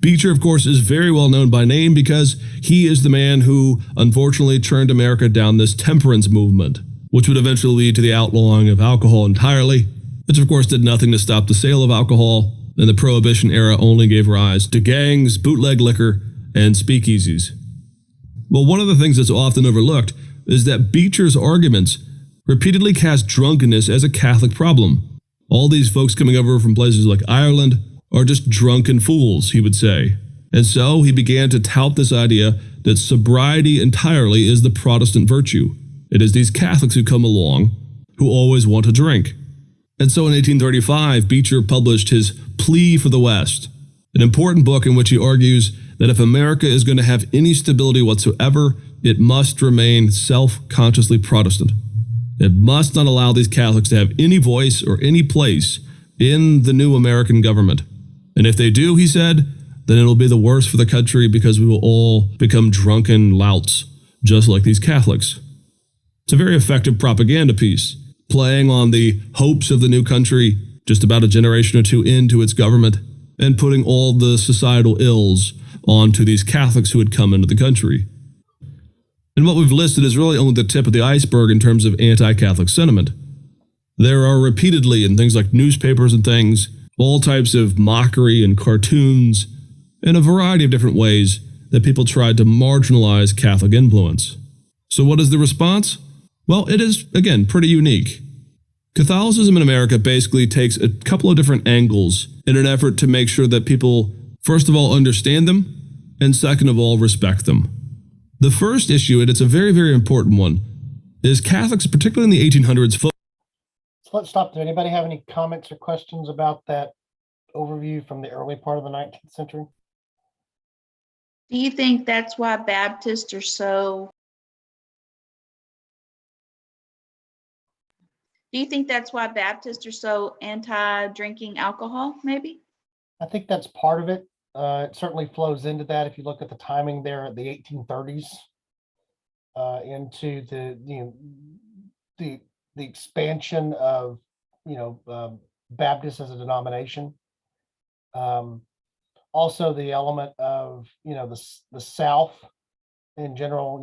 Beecher, of course, is very well known by name because he is the man who unfortunately turned America down this temperance movement, which would eventually lead to the outlawing of alcohol entirely, which of course did nothing to stop the sale of alcohol, and the Prohibition era only gave rise to gangs, bootleg liquor, and speakeasies. Well, one of the things that's often overlooked is that Beecher's arguments repeatedly cast drunkenness as a Catholic problem. All these folks coming over from places like Ireland are just drunken fools, he would say. And so he began to tout this idea that sobriety entirely is the Protestant virtue. It is these Catholics who come along who always want to drink. And so in 1835, Beecher published his Plea for the West, an important book in which he argues that if America is going to have any stability whatsoever, it must remain self-consciously Protestant. It must not allow these Catholics to have any voice or any place in the new American government. And if they do, he said, then it'll be the worse for the country because we will all become drunken louts, just like these Catholics. It's a very effective propaganda piece, playing on the hopes of the new country just about a generation or two into its government, and putting all the societal ills onto these Catholics who had come into the country. And what we've listed is really only the tip of the iceberg in terms of anti-Catholic sentiment. There are repeatedly, in things like newspapers and things, all types of mockery and cartoons, in a variety of different ways that people tried to marginalize Catholic influence. So what is the response? Well, it is, again, pretty unique. Catholicism in America basically takes a couple of different angles in an effort to make sure that people, first of all, understand them, and second of all, respect them. The first issue, and it's a very, very important one, is Catholics, particularly in the 1800s. So let's stop there. Anybody have any comments or questions about that overview from the early part of the 19th century? Do you think that's why Baptists are so? Do you think that's why Baptists are so anti-drinking alcohol, maybe? I think that's part of it. It certainly flows into that if you look at the timing there at the 1830s. into the expansion of, Baptist as a denomination. Also the element of, the South in general,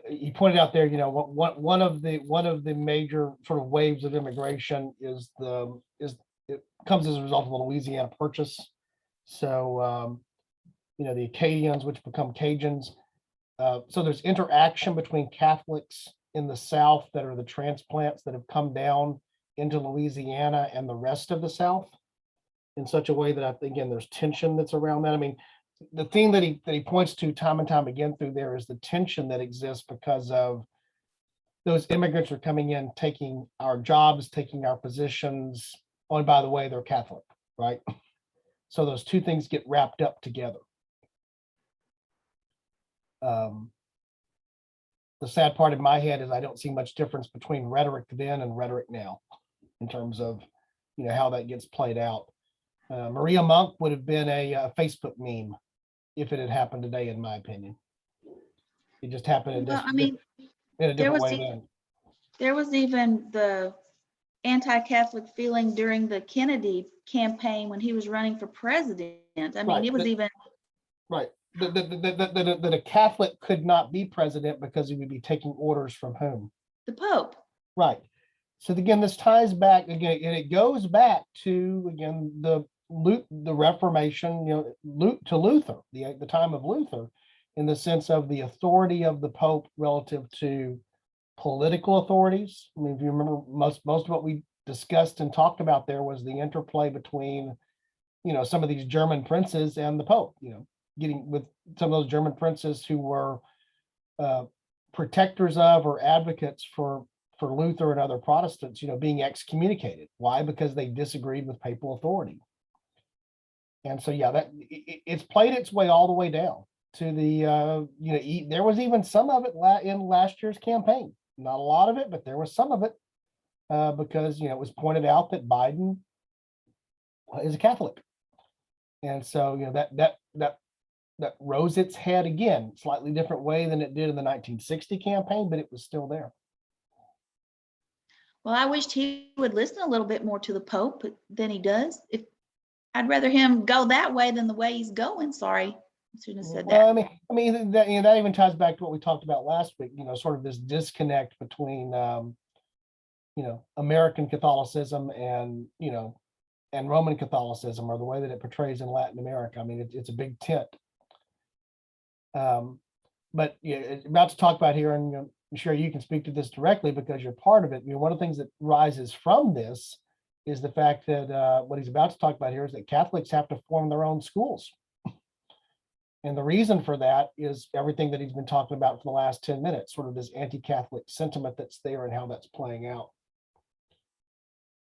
he pointed out there, one of the major sort of waves of immigration it comes as a result of the Louisiana Purchase. So, the Acadians, which become Cajuns. So there's interaction between Catholics in the South that are the transplants that have come down into Louisiana and the rest of the South in such a way that I think, again, there's tension that's around that. I mean, the thing that he points to time and time again through there is the tension that exists because of those immigrants are coming in, taking our jobs, taking our positions. Oh, and by the way, they're Catholic, right? So those two things get wrapped up together. The sad part in my head is I don't see much difference between rhetoric then and rhetoric now in terms of, how that gets played out. Maria Monk would have been a Facebook meme if it had happened today, in my opinion. It just happened in Well, I mean, a different way was then. there was even the anti-Catholic feeling during the Kennedy campaign when he was running for president. I mean, Right, it was even right. That a Catholic could not be president because he would be taking orders from whom? the Pope. Right. So again, this ties back again, and it goes back to again the Reformation, to Luther, the time of Luther, in the sense of the authority of the Pope relative to political authorities. I mean, if you remember, most of what we discussed and talked about there was the interplay between, some of these German princes and the Pope. Getting with some of those German princes who were protectors of or advocates for Luther and other Protestants, being excommunicated. Why? Because they disagreed with papal authority. And so, yeah, it's played its way all the way down to the, there was even some of it in last year's campaign. Not a lot of it, but there was some of it because, it was pointed out that Biden is a Catholic. And so, that rose its head again, slightly different way than it did in the 1960 campaign, but it was still there. Well, I wished he would listen a little bit more to the Pope than he does. I'd rather him go that way than the way he's going. Sorry, I shouldn't have said Well, that. I mean that that even ties back to what we talked about last week. Sort of this disconnect between American Catholicism and and Roman Catholicism, or the way that it portrays in Latin America. I mean, it's a big tent. But about to talk about here, and I'm sure you can speak to this directly because you're part of it. One of the things that rises from this is the fact that what he's about to talk about here is that Catholics have to form their own schools. And the reason for that is everything that he's been talking about for the last 10 minutes, sort of this anti-Catholic sentiment that's there and how that's playing out.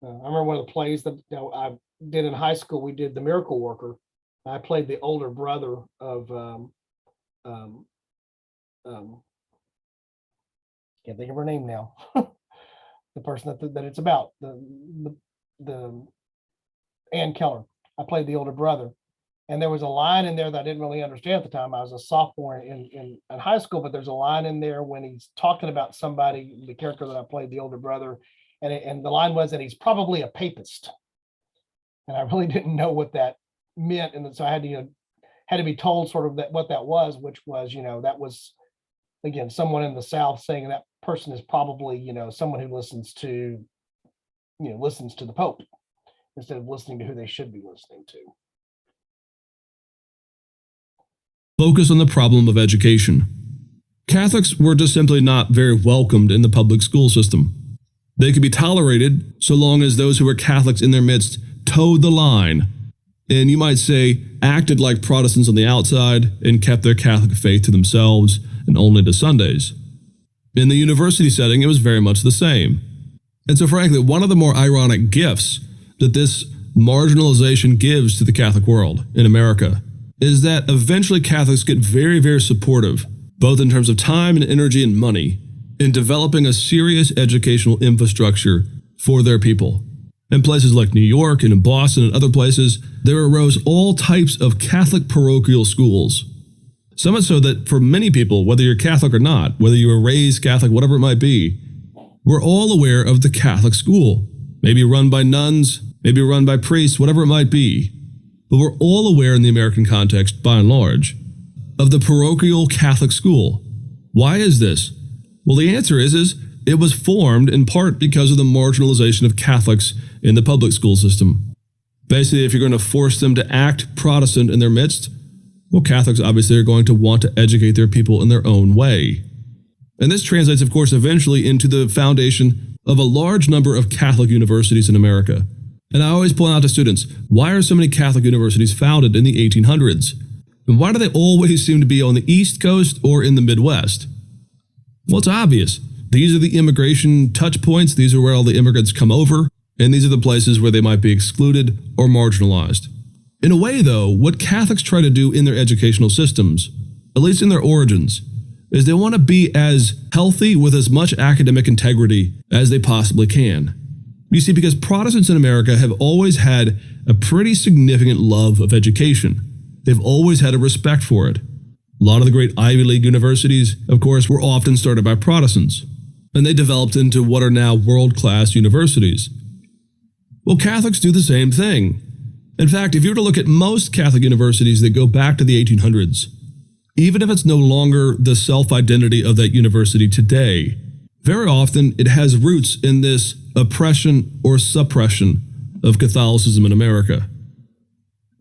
I remember one of the plays that I did in high school, we did The Miracle Worker. I played the older brother of, can't think of her name now. The person that it's about, the Ann Keller. I played the older brother. And there was a line in there that I didn't really understand at the time. I was a sophomore in high school, but there's a line in there when he's talking about somebody, the character that I played, the older brother, and the line was that he's probably a papist. And I really didn't know what that meant. And so I had to be told sort of that what that was, which was, that was, again, someone in the South saying that person is probably, someone who listens to the Pope instead of listening to who they should be listening to. Focus on the problem of education. Catholics were just simply not very welcomed in the public school system. They could be tolerated so long as those who were Catholics in their midst towed the line, and you might say acted like Protestants on the outside and kept their Catholic faith to themselves and only to Sundays. In the university setting, it was very much the same. And so frankly, one of the more ironic gifts that this marginalization gives to the Catholic world in America is that eventually Catholics get very, very supportive, both in terms of time and energy and money, in developing a serious educational infrastructure for their people. In places like New York and in Boston and other places, there arose all types of Catholic parochial schools. So much so that for many people, whether you're Catholic or not, whether you were raised Catholic, whatever it might be, we're all aware of the Catholic school. Maybe run by nuns, maybe run by priests, whatever it might be. But we're all aware in the American context, by and large, of the parochial Catholic school. Why is this? Well, the answer is it was formed in part because of the marginalization of Catholics in the public school system. Basically, if you're going to force them to act Protestant in their midst, well, Catholics obviously are going to want to educate their people in their own way. And this translates, of course, eventually into the foundation of a large number of Catholic universities in America. And I always point out to students, why are so many Catholic universities founded in the 1800s? And why do they always seem to be on the East Coast or in the Midwest? Well, it's obvious. These are the immigration touch points. These are where all the immigrants come over. And these are the places where they might be excluded or marginalized. In a way, though, what Catholics try to do in their educational systems, at least in their origins, is they want to be as healthy with as much academic integrity as they possibly can. You see, because Protestants in America have always had a pretty significant love of education. They've always had a respect for it. A lot of the great Ivy League universities, of course, were often started by Protestants, and they developed into what are now world-class universities. Well, Catholics do the same thing. In fact, if you were to look at most Catholic universities that go back to the 1800s, even if it's no longer the self-identity of that university today, very often it has roots in this oppression or suppression of Catholicism in America.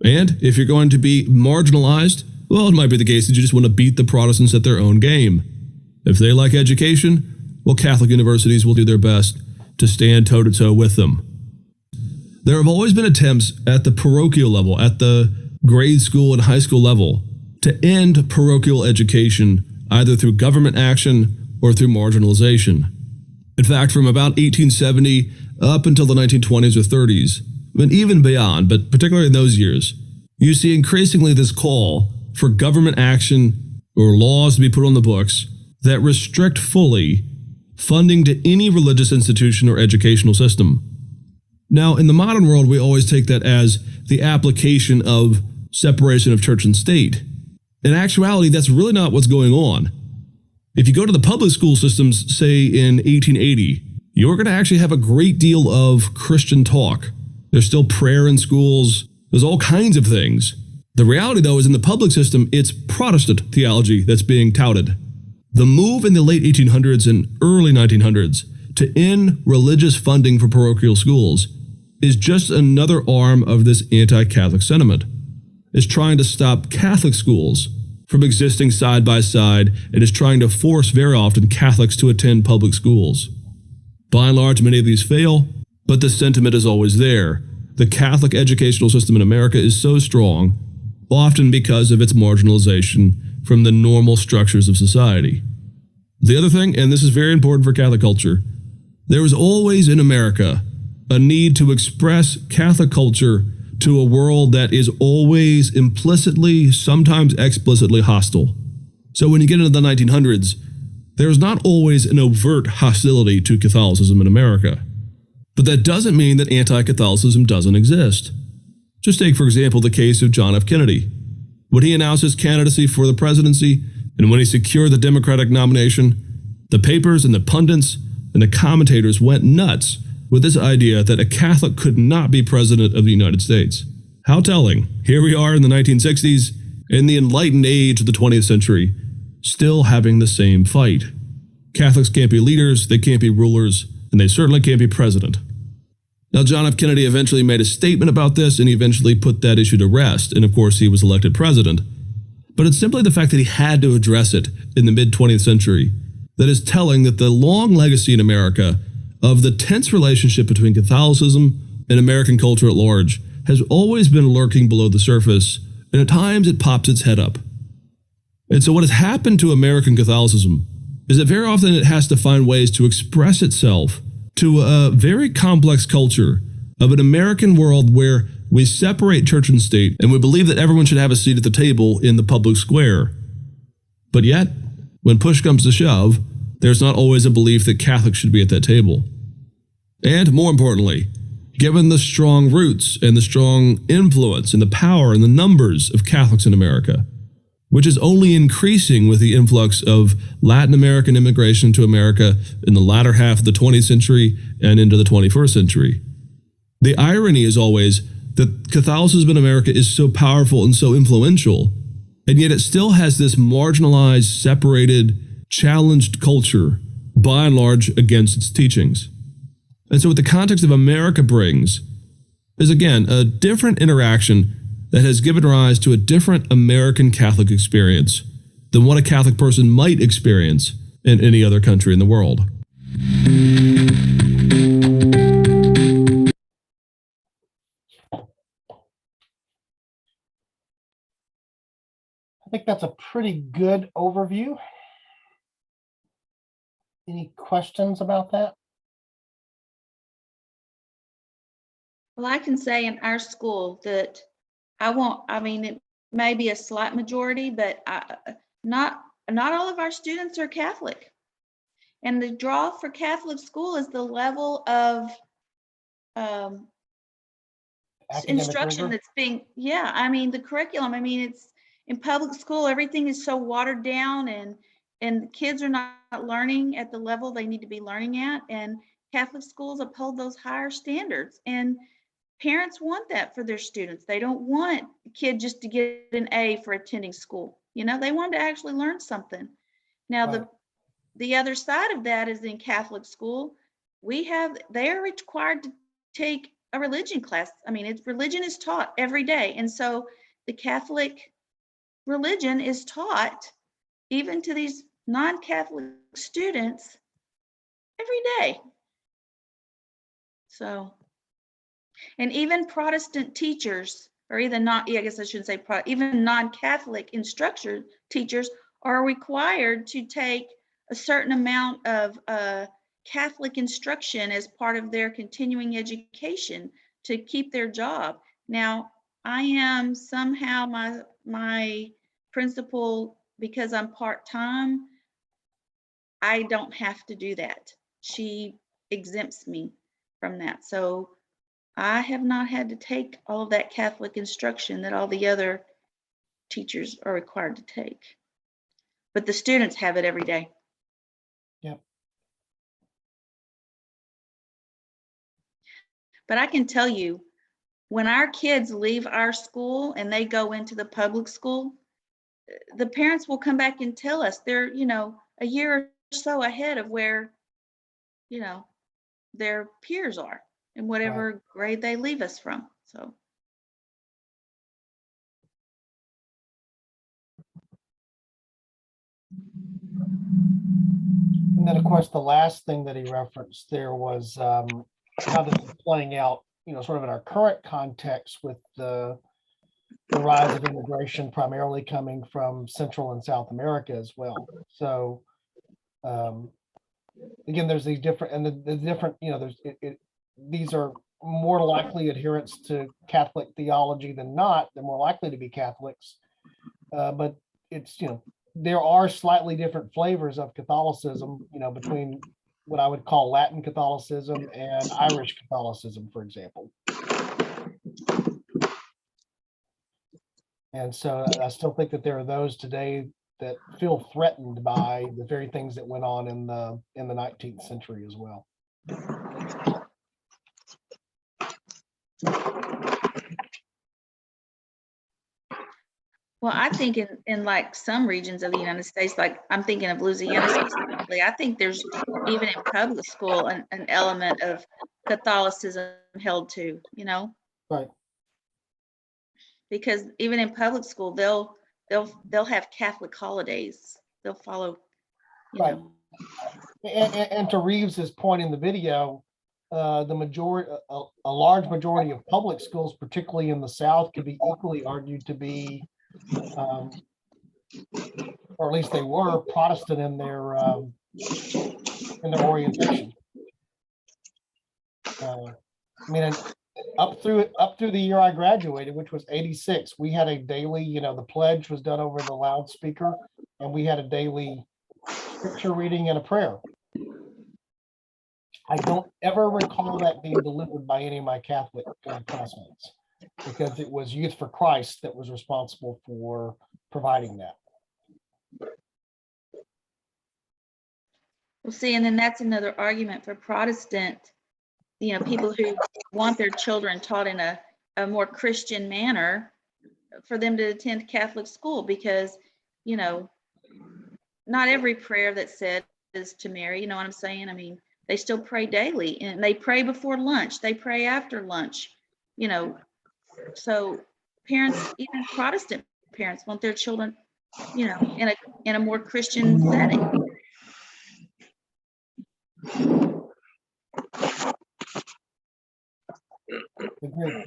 And if you're going to be marginalized, well, it might be the case that you just want to beat the Protestants at their own game. If they like education, well, Catholic universities will do their best to stand toe-to-toe with them. There have always been attempts at the parochial level, at the grade school and high school level, to end parochial education either through government action or through marginalization. In fact, from about 1870 up until the 1920s or 30s, and even beyond, but particularly in those years, you see increasingly this call for government action or laws to be put on the books that restrict fully funding to any religious institution or educational system. Now, in the modern world, we always take that as the application of separation of church and state. In actuality, that's really not what's going on. If you go to the public school systems, say in 1880, you're going to actually have a great deal of Christian talk. There's still prayer in schools. There's all kinds of things. The reality, though, is in the public system, it's Protestant theology that's being touted. The move in the late 1800s and early 1900s to end religious funding for parochial schools is just another arm of this anti-Catholic sentiment. It's trying to stop Catholic schools from existing side by side and is trying to force very often Catholics to attend public schools. By and large, many of these fail, but the sentiment is always there. The Catholic educational system in America is so strong, often because of its marginalization from the normal structures of society. The other thing, and this is very important for Catholic culture, there was always in America a need to express Catholic culture to a world that is always implicitly, sometimes explicitly hostile. So when you get into the 1900s, there's not always an overt hostility to Catholicism in America. But that doesn't mean that anti-Catholicism doesn't exist. Just take, for example, the case of John F. Kennedy. When he announced his candidacy for the presidency, and when he secured the Democratic nomination, the papers and the pundits and the commentators went nuts with this idea that a Catholic could not be president of the United States. How telling. Here we are in the 1960s, in the enlightened age of the 20th century, still having the same fight. Catholics can't be leaders, they can't be rulers, and they certainly can't be president. Now, John F. Kennedy eventually made a statement about this, and he eventually put that issue to rest, and of course he was elected president. But it's simply the fact that he had to address it in the mid-20th century that is telling that the long legacy in America of the tense relationship between Catholicism and American culture at large has always been lurking below the surface, and at times it pops its head up. And so what has happened to American Catholicism is that very often it has to find ways to express itself to a very complex culture of an American world where we separate church and state, and we believe that everyone should have a seat at the table in the public square. But yet, when push comes to shove, there's not always a belief that Catholics should be at that table. And more importantly, given the strong roots and the strong influence and the power and the numbers of Catholics in America, which is only increasing with the influx of Latin American immigration to America in the latter half of the 20th century and into the 21st century. The irony is always that Catholicism in America is so powerful and so influential, and yet it still has this marginalized, separated, challenged culture, by and large, against its teachings. And so what the context of America brings is, again, a different interaction that has given rise to a different American Catholic experience than what a Catholic person might experience in any other country in the world. I think that's a pretty good overview. Any questions about that? Well, I can say in our school that I mean, it may be a slight majority, but not all of our students are Catholic. And the draw for Catholic school is the level of Academic instruction rigor? that's being, yeah, I mean, the curriculum, I mean, it's in public school, everything is so watered down and kids are not learning at the level they need to be learning at. And Catholic schools uphold those higher standards. And parents want that for their students. They don't want a kid just to get an A for attending school. You know, they want to actually learn something. Now, Right. the other side of that is in Catholic school, they are required to take a religion class. I mean, religion is taught every day. And so the Catholic religion is taught even to these non-Catholic students every day. So, and even Protestant teachers, or even not, I guess I shouldn't say, even non-Catholic instructor teachers are required to take a certain amount of Catholic instruction as part of their continuing education to keep their job. Now, I am somehow my principal, because I'm part-time, I don't have to do that. She exempts me from that. So I have not had to take all of that Catholic instruction that all the other teachers are required to take. But the students have it every day. Yep. But I can tell you, when our kids leave our school and they go into the public school, the parents will come back and tell us they're, you know, a year or so ahead of where, you know, their peers are in whatever grade they leave us from. So. And then, of course, the last thing that he referenced there was how this is playing out, you know, sort of in our current context with the rise of immigration primarily coming from Central and South America as well. So again, there's these different, and the different, you know, these are more likely adherents to Catholic theology than not. They're more likely to be Catholics, but it's, you know, there are slightly different flavors of Catholicism, you know, between what I would call Latin Catholicism and Irish Catholicism, for example. And so I still think that there are those today that feel threatened by the very things that went on in the 19th century as well. Well, I think in like some regions of the United States, like I'm thinking of Louisiana specifically, I think there's even in public school an element of Catholicism held to, you know? Right. Because even in public school, they'll have Catholic holidays. They'll follow, you Right. know. And to Reeves's point in the video, the majority, a large majority of public schools, particularly in the South, could be equally argued to be, or at least they were, Protestant in their orientation. I mean, up through the year I graduated, which was '86, we had a daily, you know, the pledge was done over the loudspeaker, and we had a daily scripture reading and a prayer. I don't ever recall that being delivered by any of my Catholic classmates, because it was Youth for Christ that was responsible for providing that. Well, see, and then that's another argument for Protestant, people who want their children taught in a more Christian manner, for them to attend Catholic school, because, not every prayer that's said is to Mary, you know what I'm saying? I mean, they still pray daily, and they pray before lunch, they pray after lunch, so parents, even Protestant parents, want their children, in a more Christian setting. Agreed.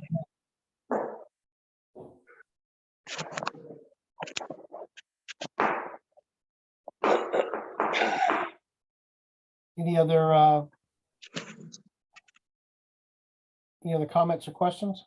Any other comments or questions?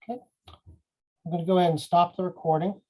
Okay. I'm going to go ahead and stop the recording.